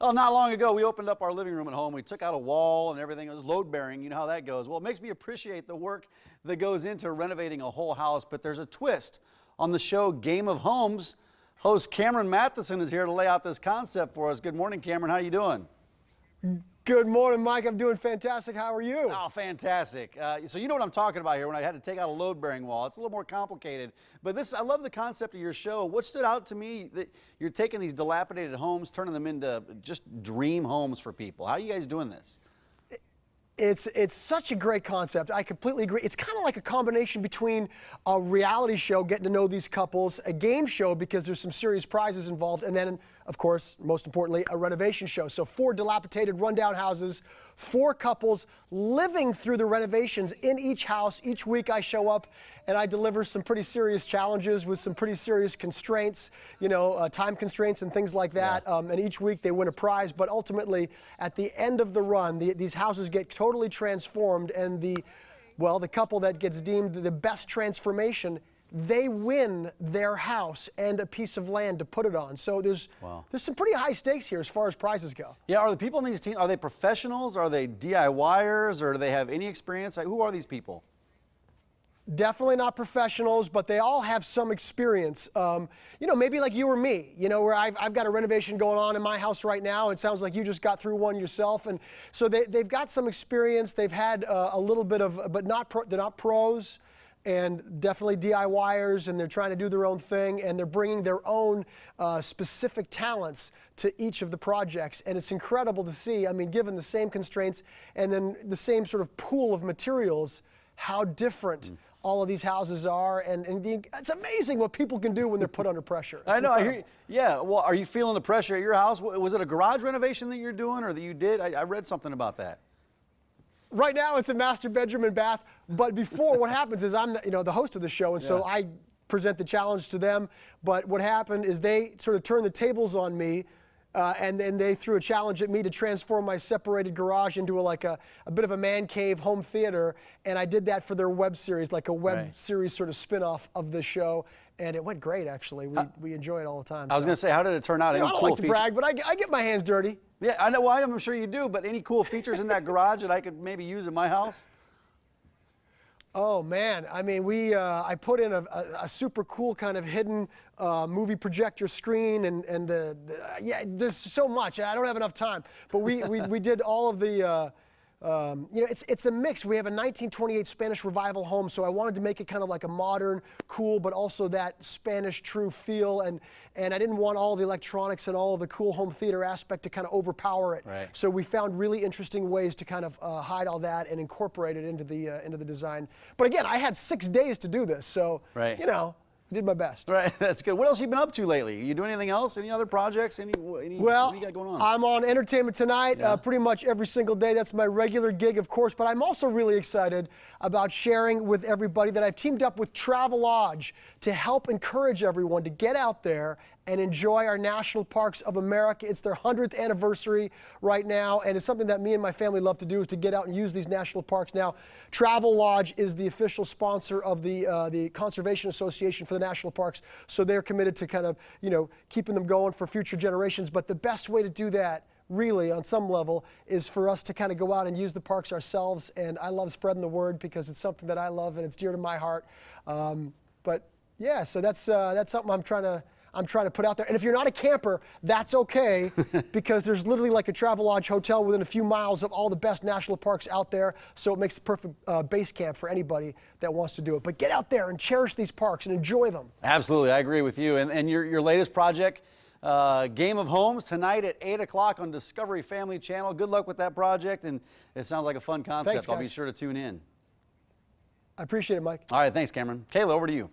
Well, not long ago, we opened up our living room at home. We took out a wall and everything. It was load bearing. You know how that goes. Well, it makes me appreciate the work that goes into renovating a whole house. But there's a twist. On the show Game of Homes, host Cameron Mathison is here to lay out this concept for us. Good morning, Cameron. How you doing? Good morning, Mike. I'm doing fantastic. How are you? Oh, fantastic. So you know what I'm talking about here when I had to take out a load-bearing wall. It's a little more complicated. But I love the concept of your show. What stood out to me, that you're taking these dilapidated homes, turning them into just dream homes for people. How are you guys doing this? It's such a great concept. I completely agree. It's kind of like a combination between a reality show, getting to know these couples, a game show because there's some serious prizes involved, and then, of course, most importantly, a renovation show. So 4 dilapidated, rundown houses, 4 couples living through the renovations in each house. Each week I show up and I deliver some pretty serious challenges with some pretty serious constraints, you know, time constraints and things like that. Yeah. And each week they win a prize. But ultimately, at the end of the run, these houses get totally transformed, and the couple that gets deemed the best transformation, they win their house and a piece of land to put it on. So there's some pretty high stakes here as far as prizes go. Yeah, are the people in these teams, are they professionals? Are they DIYers? Or do they have any experience? Like, who are these people? Definitely not professionals, but they all have some experience. You know, maybe like you or me, you know, where I've got a renovation going on in my house right now. It sounds like you just got through one yourself. And so they've got some experience. They've had a little bit of, but they're not pros. And definitely DIYers, and they're trying to do their own thing, and they're bringing their own specific talents to each of the projects. And it's incredible to see, I mean, given the same constraints and then the same sort of pool of materials, how different all of these houses are. And it's amazing what people can do when they're put under pressure. It's I know, incredible. I hear you. Yeah, well, are you feeling the pressure at your house? Was it a garage renovation that you're doing, or that you did? I read something about that. Right now, it's a master bedroom and bath. But before, what happens is I'm, the host of the show, and so I present the challenge to them. But what happened is they sort of turned the tables on me, and then they threw a challenge at me to transform my separated garage into a bit of a man cave home theater. And I did that for their web series, like a web series sort of spin-off of the show. And it went great, actually. We enjoy it all the time. I was going to say, how did it turn out? I don't like to brag, but I get my hands dirty. Yeah, I know. Well, I'm sure you do. But any cool features in that garage that I could maybe use in my house? Oh man, I mean, I put in a super cool kind of hidden movie projector screen, and there's so much. I don't have enough time, but we did all of the. It's a mix. We have a 1928 Spanish Revival home, so I wanted to make it kind of like a modern, cool, but also that Spanish true feel, and I didn't want all the electronics and all of the cool home theater aspect to kind of overpower it. Right. So we found really interesting ways to kind of hide all that and incorporate it into the design. But again, I had 6 days to do this, so you know. I did my best. Right, that's good. What else have you been up to lately? You doing anything else? Any other projects? What do you got going on? I'm on Entertainment Tonight pretty much every single day. That's my regular gig, of course. But I'm also really excited about sharing with everybody that I've teamed up with Travelodge to help encourage everyone to get out there and enjoy our national parks of America. It's their 100th anniversary right now, and it's something that me and my family love to do, is to get out and use these national parks. Now, Travelodge is the official sponsor of the Conservation Association for the National Parks, so they're committed to kind of, keeping them going for future generations. But the best way to do that, really, on some level, is for us to kind of go out and use the parks ourselves. And I love spreading the word because it's something that I love and it's dear to my heart. But yeah, so that's something I'm trying to put out there. And if you're not a camper, that's okay, because there's literally like a Travelodge hotel within a few miles of all the best national parks out there. So it makes the perfect base camp for anybody that wants to do it. But get out there and cherish these parks and enjoy them. Absolutely, I agree with you. And your latest project, Game of Homes, tonight at 8 o'clock on Discovery Family Channel. Good luck with that project, and it sounds like a fun concept. Thanks, guys. I'll be sure to tune in. I appreciate it, Mike. All right, thanks, Cameron. Kayla, over to you.